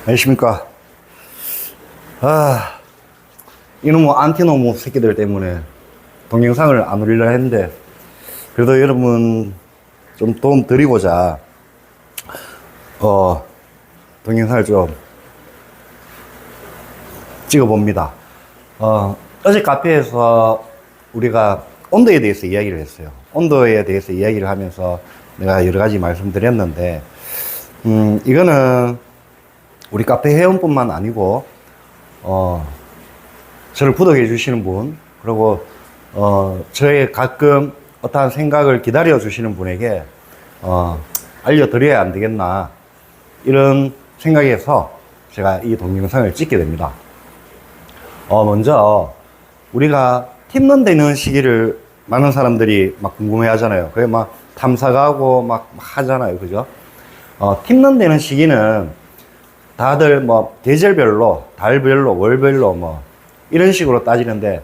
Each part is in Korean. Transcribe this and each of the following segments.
안녕하십니까. 이놈의 안티노무 새끼들 때문에 동영상을 안 올리려 했는데, 그래도 여러분 좀 도움 드리고자, 동영상을 좀 찍어봅니다. 어제 카페에서 우리가 온도에 대해서 이야기를 했어요. 온도에 대해서 이야기를 하면서 내가 여러 가지 말씀드렸는데, 이거는 우리 카페 회원뿐만 아니고, 저를 구독해 주시는 분, 그리고, 저의 가끔 어떠한 생각을 기다려 주시는 분에게, 알려드려야 안 되겠나, 이런 생각에서 제가 이 동영상을 찍게 됩니다. 먼저, 우리가 팀런 되는 시기를 많은 사람들이 막 궁금해 하잖아요. 그게 막 탐사가고 막 하잖아요. 그죠? 팀런 되는 시기는 다들 뭐 계절별로, 달별로, 월별로 뭐 이런 식으로 따지는데,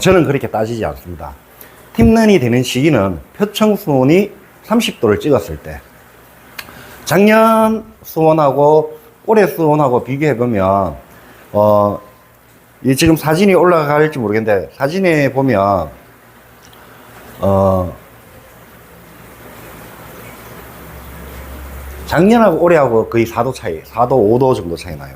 저는 그렇게 따지지 않습니다. 팀런이 되는 시기는 표청 수온이 30도를 찍었을 때, 작년 수온하고 올해 수온하고 비교해 보면, 이 지금 사진이 올라갈지 모르겠는데, 사진에 보면 작년하고 올해하고 거의 4도 차이, 4도, 5도 정도 차이 나요.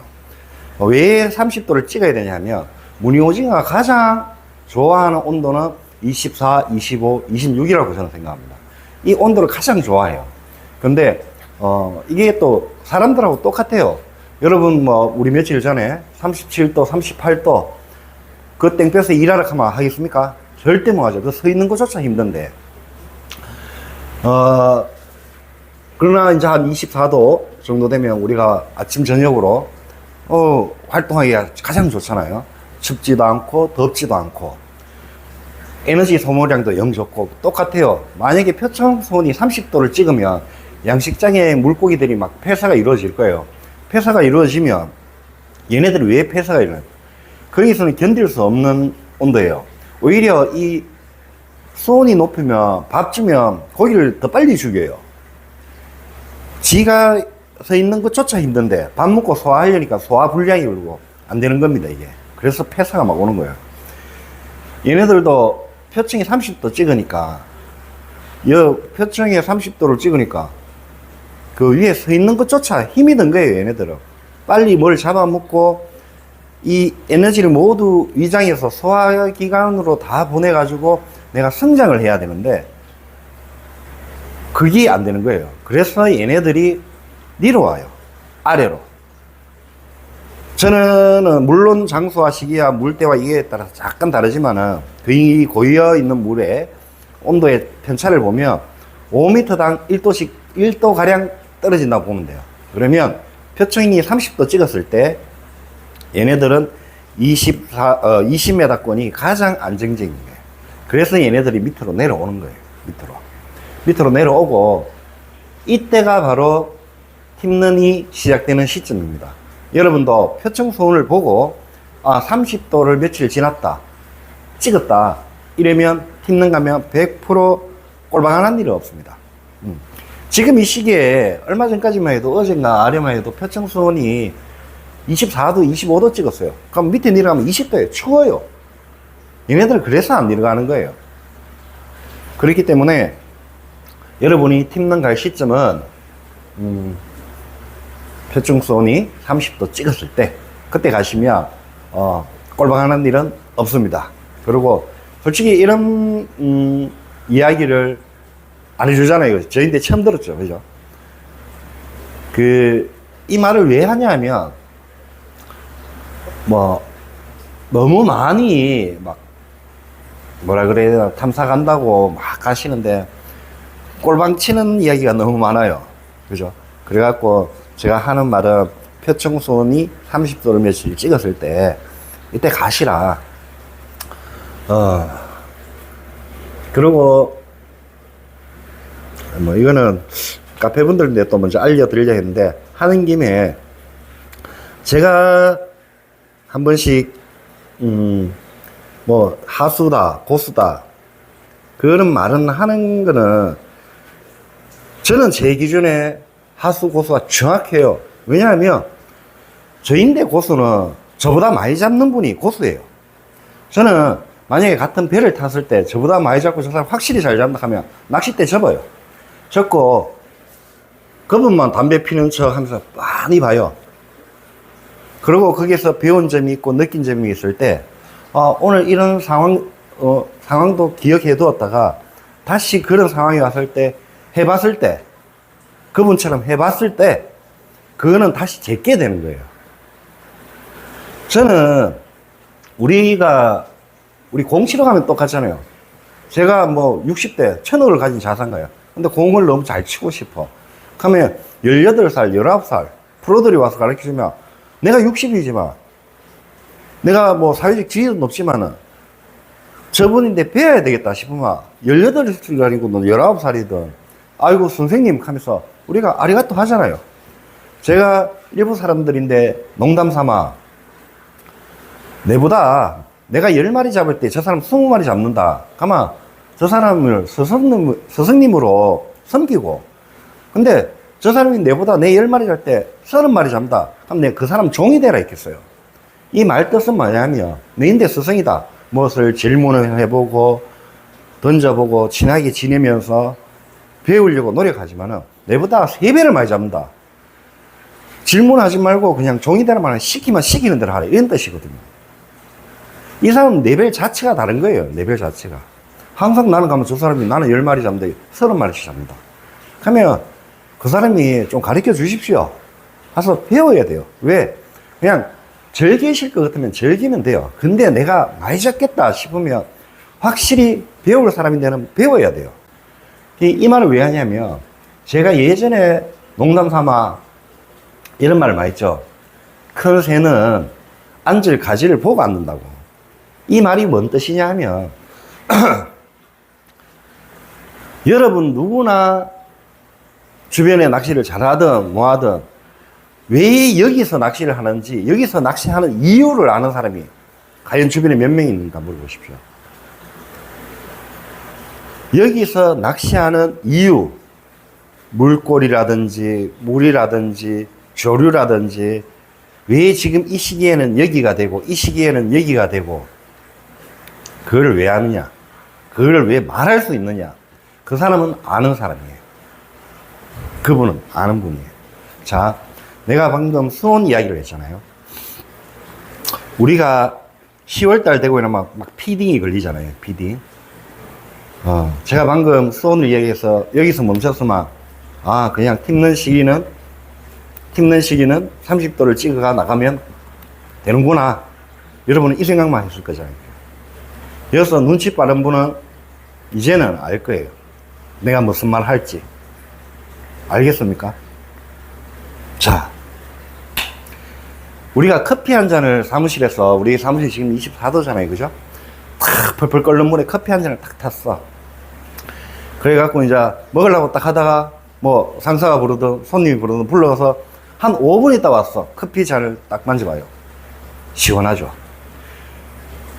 왜 30도를 찍어야 되냐면, 무늬오징어가 가장 좋아하는 온도는 24, 25, 26이라고 저는 생각합니다. 이 온도를 가장 좋아해요. 근데, 이게 또 사람들하고 똑같아요. 여러분, 우리 며칠 전에 37도, 38도, 그 땡볕에 일하러 가면 하겠습니까? 절대 못 하죠. 그 서 있는 것조차 힘든데. 그러나 이제 한 24도 정도 되면 우리가 아침, 저녁으로, 활동하기가 가장 좋잖아요. 춥지도 않고, 덥지도 않고, 에너지 소모량도 영 좋고, 똑같아요. 만약에 표청 수온이 30도를 찍으면 양식장에 물고기들이 막 폐사가 이루어질 거예요. 폐사가 이루어지면, 얘네들이 왜 폐사가 일어나요? 거기서는 견딜 수 없는 온도예요. 오히려 이 수온이 높으면, 밥 주면 고기를 더 빨리 죽여요. 지가 서 있는 것조차 힘든데 밥 먹고 소화하려니까 소화 불량이 오고 안 되는 겁니다, 이게. 그래서 폐사가 막 오는 거예요. 얘네들도 표층이 30도 찍으니까, 표층에 30도를 찍으니까 그 위에 서 있는 것조차 힘이 든 거예요, 얘네들은. 빨리 뭘 잡아먹고 이 에너지를 모두 위장에서 소화기관으로 다 보내가지고 내가 성장을 해야 되는데, 그게 안 되는 거예요. 그래서 얘네들이 위로 와요. 아래로. 저는 물론 장소와 시기와 물때와 이에 따라서 약간 다르지만은, 그 고여 있는 물의 온도의 편차를 보면 5m당 1도씩 1도 가량 떨어진다고 보면 돼요. 그러면 표층이 30도 찍었을 때 얘네들은 20m권이 가장 안정적인 거예요. 그래서 얘네들이 밑으로 내려오는 거예요. 밑으로 내려오고, 이때가 바로 팀런이 시작되는 시점입니다. 여러분도 표청 수온을 보고 30도를 며칠 지났다, 찍었다, 이러면 팀런 가면 100% 꼴방한 일은 없습니다. 지금 이 시기에 얼마 전까지만 해도, 어젠가 아래만 해도 표청 수온이 24도, 25도 찍었어요. 그럼 밑에 내려가면 20도예요. 추워요. 얘네들은 그래서 안 내려가는 거예요. 그렇기 때문에 여러분이 팀런 갈 시점은 표층 수온이 30도 찍었을 때, 그때 가시면 꼴방하는 일은 없습니다. 그리고 솔직히 이런 이야기를 안 해주잖아요. 저희인데 처음 들었죠, 그죠? 이 말을 왜 하냐면, 너무 많이 뭐라 그래야 되나, 탐사 간다고 막 가시는데 꼴방 치는 이야기가 너무 많아요. 그죠? 그래갖고 제가 하는 말은, 표청 수온이 30도를 며칠 찍었을 때 이때 가시라. 그리고 이거는 카페분들인데 또 먼저 알려드리려 했는데, 하는 김에 제가 한 번씩 하수다, 고수다, 그런 말은 하는 거는, 저는 제 기준에 하수, 고수가 정확해요. 왜냐하면 저인데 고수는 저보다 많이 잡는 분이 고수예요. 저는 만약에 같은 배를 탔을 때 저보다 많이 잡고 저 사람 확실히 잘 잡는다 하면 낚싯대 접어요. 접고 그분만 담배 피는 척 하면서 빤히 봐요. 그리고 거기서 배운 점이 있고 느낀 점이 있을 때 오늘 이런 상황도 기억해 두었다가 다시 그런 상황이 왔을 때 해봤을 때 그분처럼 해봤을 때 그거는 다시 제게 되는 거예요. 저는 우리 공치러 가면 똑같잖아요. 제가 뭐 60대 1000억을 가진 자산가요. 근데 공을 너무 잘 치고 싶어. 그러면 18살, 19살 프로들이 와서 가르쳐주면 내가 60이지만 내가 뭐 사회적 지위도 높지만은 저분인데 배워야 되겠다 싶으면 18살이 아니고 19살이든 아이고 선생님 하면서 우리가 아리가또 하잖아요. 제가 일부 사람들인데 농담 삼아 내보다 내가 10마리 잡을 때 저 사람 20마리 잡는다. 가만 저 사람을 스승님으로 섬기고 근데 저 사람이 내보다 내 10마리 잡을 때 30마리 잡는다. 그럼 내가 그 사람 종이 되라 했겠어요. 이 말 뜻은 뭐냐면 너인데 스승이다. 무엇을 질문을 해보고 던져보고 친하게 지내면서 배우려고 노력하지만은 내보다 3배를 많이 잡는다. 질문하지 말고 그냥 종이 되라 말은 시키면 시키는 대로 하라. 이런 뜻이거든요. 이 사람 레벨 자체가 다른 거예요. 레벨 자체가. 항상 나는 가면 저 사람이 나는 10마리 잡는데 30마리씩 잡는다. 그러면 그 사람이 좀 가르쳐 주십시오. 가서 배워야 돼요. 왜? 그냥 즐기실 것 같으면 즐기면 돼요. 근데 내가 많이 잡겠다 싶으면 확실히 배울 사람이 되는 배워야 돼요. 이 말을 왜 하냐면 제가 예전에 농담 삼아 이런 말을 많이 했죠. 큰 새는 앉을 가지를 보고 앉는다고. 이 말이 뭔 뜻이냐 하면 여러분 누구나 주변에 낚시를 잘하든 뭐하든 왜 여기서 낚시를 하는지 여기서 낚시하는 이유를 아는 사람이 과연 주변에 몇 명 있는가 물어보십시오. 여기서 낚시하는 이유, 물꼬리라든지 물이라든지 조류라든지 왜 지금 이 시기에는 여기가 되고 이 시기에는 여기가 되고 그걸 왜 아느냐, 그걸 왜 말할 수 있느냐, 그 사람은 아는 사람이에요. 그분은 아는 분이에요. 자, 내가 방금 수온 이야기를 했잖아요. 우리가 10월달 되고 이러면 막 피딩이 걸리잖아요. 피딩. 제가 방금 수온을 이야기해서 여기서 멈췄으면 그냥 팁는 시기는 30도를 찍어가 나가면 되는구나. 여러분은 이 생각만 했을 거잖아요. 여기서 눈치 빠른 분은 이제는 알 거예요. 내가 무슨 말 할지. 알겠습니까? 자, 우리가 커피 한 잔을 사무실에서, 우리 사무실 지금 24도잖아요. 그죠? 탁 펄펄 끓는 물에 커피 한 잔을 탁 탔어. 그래갖고 이제 먹으려고 딱 하다가 뭐 상사가 부르든 손님이 부르든 불러서 한 5분 있다 왔어. 커피 잔을 딱 만져봐요. 시원하죠?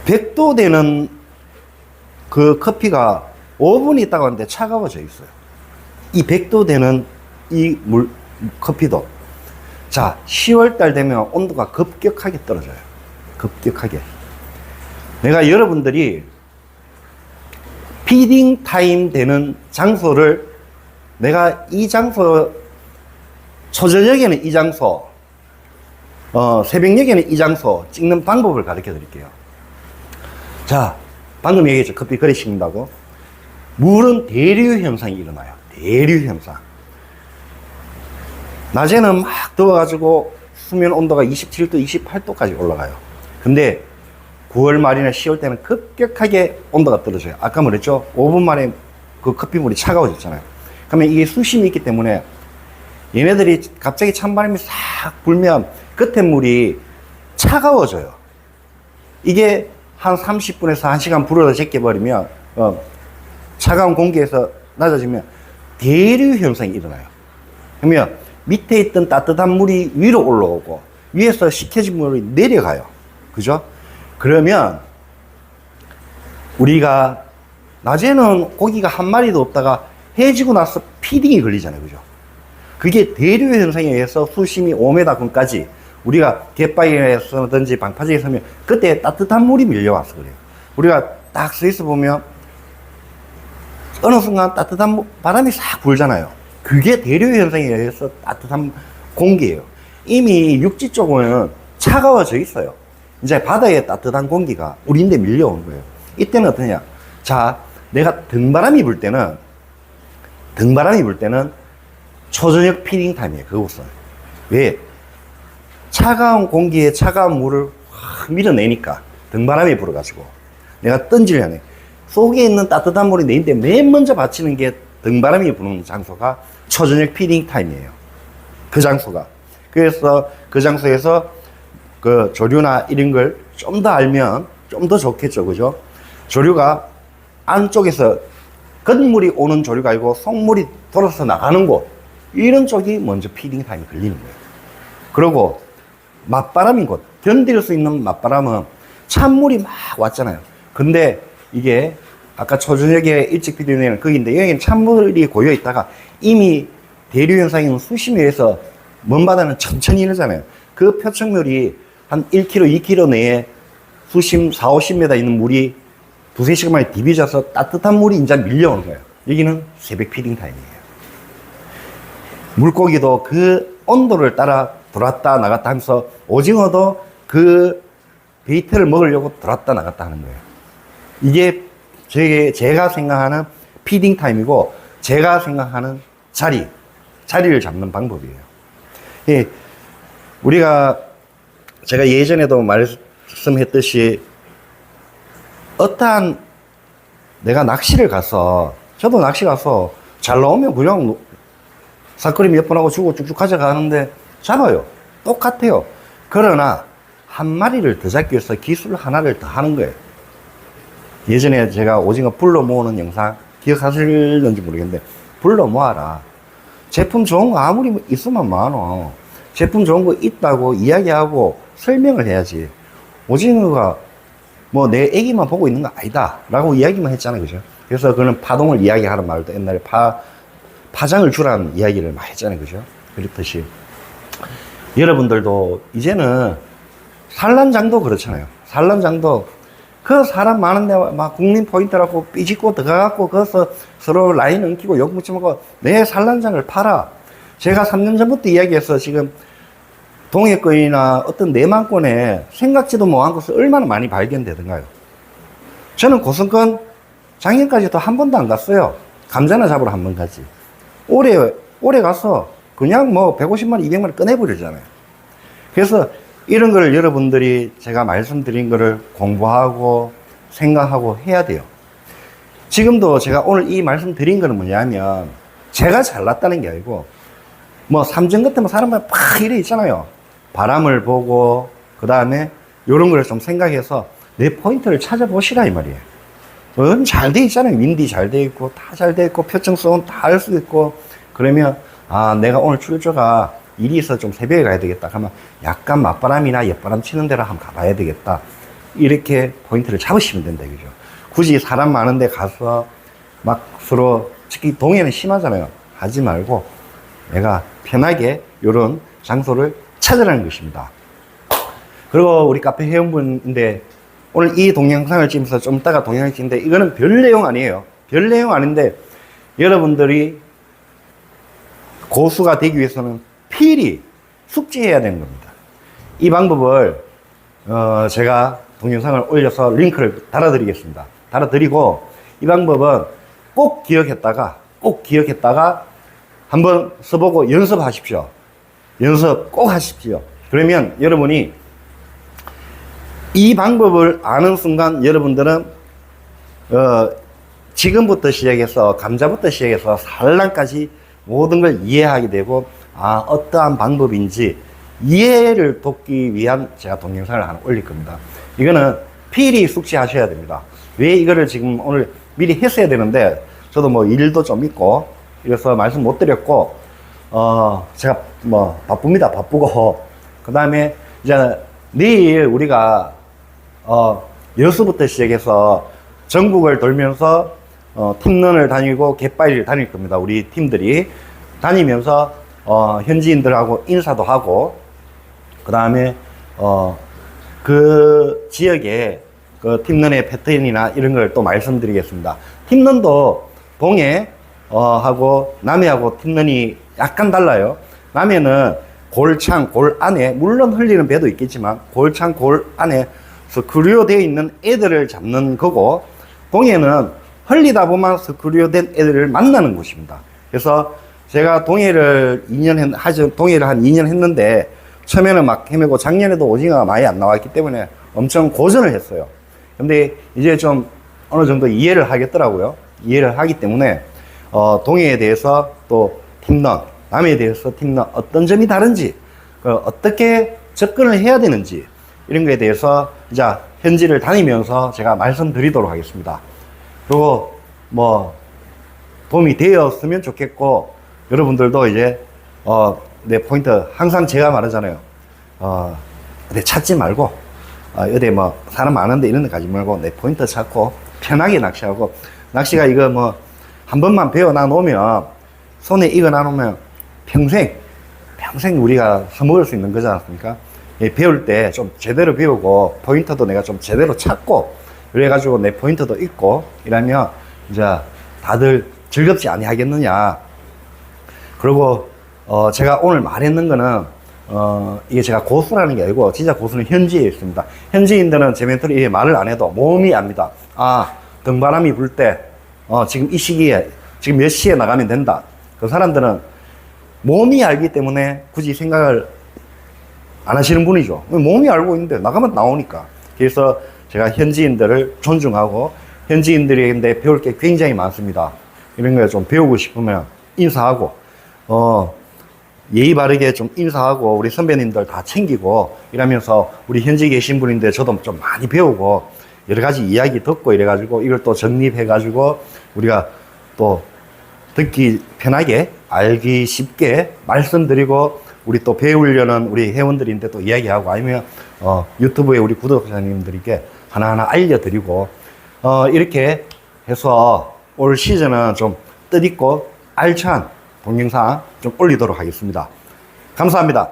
100도 되는 그 커피가 5분 있다가 왔는데 차가워져 있어요. 이 100도 되는 이 커피도. 자, 10월달 되면 온도가 급격하게 떨어져요. 급격하게. 내가 여러분들이 피딩 타임 되는 장소를 내가 이 장소, 초저녁에는 이 장소, 새벽녘에는 이 장소 찍는 방법을 가르쳐 드릴게요. 자, 방금 얘기했죠. 커피 그래 식는다고. 물은 대류 현상이 일어나요. 대류 현상. 낮에는 막 더워가지고 수면 온도가 27도, 28도까지 올라가요. 근데 9월 말이나 10월 때는 급격하게 온도가 떨어져요. 아까 말했죠? 5분 만에 그 커피물이 차가워졌잖아요. 그러면 이게 수심이 있기 때문에 얘네들이 갑자기 찬바람이 싹 불면 끝에 물이 차가워져요. 이게 한 30분에서 1시간 불어서 제껴버리면 차가운 공기에서 낮아지면 대류 현상이 일어나요. 그러면 밑에 있던 따뜻한 물이 위로 올라오고 위에서 식혀진 물이 내려가요. 그죠? 그러면 우리가 낮에는 고기가 한 마리도 없다가 해지고 나서 피딩이 걸리잖아요. 그죠? 그게 대류 현상에 의해서 수심이 5m근까지 우리가 갯바위에서든지 방파제에 서면 그때 따뜻한 물이 밀려와서 그래요. 우리가 딱 서 있어 보면 어느 순간 따뜻한 바람이 싹 불잖아요. 그게 대류 현상에 의해서 따뜻한 공기예요. 이미 육지 쪽은 차가워져 있어요. 이제 바다에 따뜻한 공기가 우리인데 밀려오는 거예요. 이때는 어떠냐? 자, 내가 등바람이 불 때는 초저녁 피딩 타임이에요. 그곳은. 왜? 차가운 공기에 차가운 물을 확 밀어내니까 등바람이 불어가지고 내가 던지려네. 속에 있는 따뜻한 물이 내인데 맨 먼저 받치는 게 등바람이 부는 장소가 초저녁 피딩 타임이에요. 그 장소가. 그래서 그 장소에서 그 조류나 이런 걸 좀 더 알면 좀 더 좋겠죠. 그죠? 조류가 안쪽에서 겉물이 오는 조류가 아니고 속물이 돌아서 나가는 곳. 이런 쪽이 먼저 피딩 타임이 걸리는 거예요. 그리고 맞바람인 곳. 견딜 수 있는 맞바람은 찬물이 막 왔잖아요. 근데 이게 아까 초저녁에 일찍 피딩되는 거기인데 여기는 찬물이 고여 있다가 이미 대류 현상인 수심위에서 먼 바다는 천천히 이러잖아요. 그 표층물이 한 1km, 2km 내에 수심 4, 50m 있는 물이 두세 시간 만에 디비져서 따뜻한 물이 이제 밀려오는 거예요. 여기는 새벽 피딩 타임이에요. 물고기도 그 온도를 따라 들어왔다 나갔다 하면서 오징어도 그 베이트를 먹으려고 들어왔다 나갔다 하는 거예요. 이게 제가 생각하는 피딩 타임이고 제가 생각하는 자리를 잡는 방법이에요. 예, 제가 예전에도 말씀했듯이 어떠한 내가 낚시를 가서 저도 낚시 가서 잘 나오면 그냥 사거리 몇 번 하고 주고 쭉쭉 가져가는데 잡아요. 똑같아요. 그러나 한 마리를 더 잡기 위해서 기술 하나를 더 하는 거예요. 예전에 제가 오징어 불러 모으는 영상 기억하실는지 모르겠는데 불러 모아라. 제품 좋은 거 아무리 있으면 많어. 제품 좋은 거 있다고 이야기하고 설명을 해야지. 오징어가 뭐 내 애기만 보고 있는 거 아니다 라고 이야기만 했잖아요. 그죠? 그래서 그는 파동을 이야기하는 말도 옛날에 파장을 주라는 이야기를 많이 했잖아요. 그죠? 그렇듯이 여러분들도 이제는 산란장도 그렇잖아요. 산란장도 그 사람 많은데 막 국민 포인트라고 삐짓고 들어가갖고 거기서 서로 라인 엉키고 욕 묻지먹고 내 산란장을 팔아. 제가 3년 전부터 이야기해서 지금 동해권이나 어떤 내만권에 생각지도 못한 것을 얼마나 많이 발견되던가요. 저는 고성권 작년까지도 한 번도 안 갔어요. 감자나 잡으러 한 번 가지. 올해 가서 그냥 뭐 150만, 200만 꺼내버리잖아요. 그래서 이런 걸 여러분들이 제가 말씀드린 거를 공부하고 생각하고 해야 돼요. 지금도 제가 오늘 이 말씀드린 거는 뭐냐면 제가 잘났다는 게 아니고 뭐 삼전 같으면 사람마다 팍 이래 있잖아요. 바람을 보고 그 다음에 이런 걸 좀 생각해서 내 포인트를 찾아보시라 이 말이에요. 잘 돼 있잖아요. 윈디 잘 돼 있고 다 잘 돼 있고 표층성은 다 할 수 있고 그러면 아 내가 오늘 출조가 일이 있어서 좀 새벽에 가야 되겠다 하면 약간 맞바람이나 옆바람 치는 데로 한번 가봐야 되겠다. 이렇게 포인트를 잡으시면 된다 그죠. 굳이 사람 많은 데 가서 막 서로 특히 동해는 심하잖아요. 하지 말고 내가 편하게 이런 장소를 찾으라는 것입니다. 그리고 우리 카페 회원분인데 오늘 이 동영상을 찍으면서 좀 이따가 동영상을 찍는데 이거는 별 내용 아니에요. 별 내용 아닌데 여러분들이 고수가 되기 위해서는 필히 숙지해야 되는 겁니다. 이 방법을 제가 동영상을 올려서 링크를 달아드리겠습니다. 달아드리고 이 방법은 꼭 기억했다가 한번 써보고 연습하십시오. 연습 꼭 하십시오. 그러면 여러분이 이 방법을 아는 순간 여러분들은 지금부터 시작해서 감자부터 시작해서 산란까지 모든 걸 이해하게 되고 아 어떠한 방법인지 이해를 돕기 위한 제가 동영상을 하나 올릴 겁니다. 이거는 필히 숙지하셔야 됩니다. 왜 이거를 지금 오늘 미리 했어야 되는데 저도 뭐 일도 좀 있고 이래서 말씀 못 드렸고 제가 뭐 바쁩니다. 바쁘고 그 다음에 이제 내일 우리가 여수부터 시작해서 전국을 돌면서 팀런을 다니고 갯바위를 다닐 겁니다. 우리 팀들이 다니면서 현지인들하고 인사도 하고 그 다음에, 그 지역에 그 팀런의 패턴이나 이런 걸 또 말씀드리겠습니다. 팀런도 동해, 하고 남해하고 팀런이 약간 달라요. 남해는 골창, 골 안에, 물론 흘리는 배도 있겠지만, 골창, 골 안에 스크류되어 있는 애들을 잡는 거고, 동해는 흘리다 보면 스크류된 애들을 만나는 곳입니다. 그래서 제가 동해를 동해를 한 2년 했는데, 처음에는 막 헤매고, 작년에도 오징어가 많이 안 나왔기 때문에 엄청 고전을 했어요. 근데 이제 좀 어느 정도 이해를 하겠더라고요. 이해를 하기 때문에, 동해에 대해서 또 팀런, 남해에 대해서 팀런 어떤 점이 다른지, 어떻게 접근을 해야 되는지, 이런 거에 대해서 이제 현지를 다니면서 제가 말씀드리도록 하겠습니다. 그리고 뭐 도움이 되었으면 좋겠고, 여러분들도 이제 내 포인트 항상 제가 말하잖아요. 어디 찾지 말고, 어디 뭐 사람 많은데 이런 데 가지 말고 내 포인트 찾고 편하게 낚시하고, 낚시가 이거 뭐 한 번만 배워놔 놓으면, 손에 익어놔 놓으면 평생 우리가 써먹을 수 있는 거지 않습니까? 배울 때 좀 제대로 배우고, 포인트도 내가 좀 제대로 찾고, 그래가지고 내 포인트도 있고, 이러면 이제 다들 즐겁지 아니하겠느냐. 그리고, 제가 오늘 말했는 거는, 이게 제가 고수라는 게 아니고, 진짜 고수는 현지에 있습니다. 현지인들은 제 멘토리 말을 안 해도 몸이 압니다. 아, 등바람이 불 때, 지금 이 시기에, 지금 몇 시에 나가면 된다. 그 사람들은 몸이 알기 때문에 굳이 생각을 안 하시는 분이죠. 몸이 알고 있는데 나가면 나오니까. 그래서 제가 현지인들을 존중하고, 현지인들에게 배울 게 굉장히 많습니다. 이런 거 좀 배우고 싶으면 인사하고, 예의 바르게 좀 인사하고, 우리 선배님들 다 챙기고, 이러면서 우리 현지에 계신 분인데 저도 좀 많이 배우고, 여러 가지 이야기 듣고 이래가지고, 이걸 또 정립해가지고, 우리가 또 듣기 편하게, 알기 쉽게 말씀드리고, 우리 또 배우려는 우리 회원들인데 또 이야기하고, 아니면, 유튜브에 우리 구독자님들에게 하나하나 알려드리고, 이렇게 해서 올 시즌은 좀 뜻있고 알찬 동영상 좀 올리도록 하겠습니다. 감사합니다.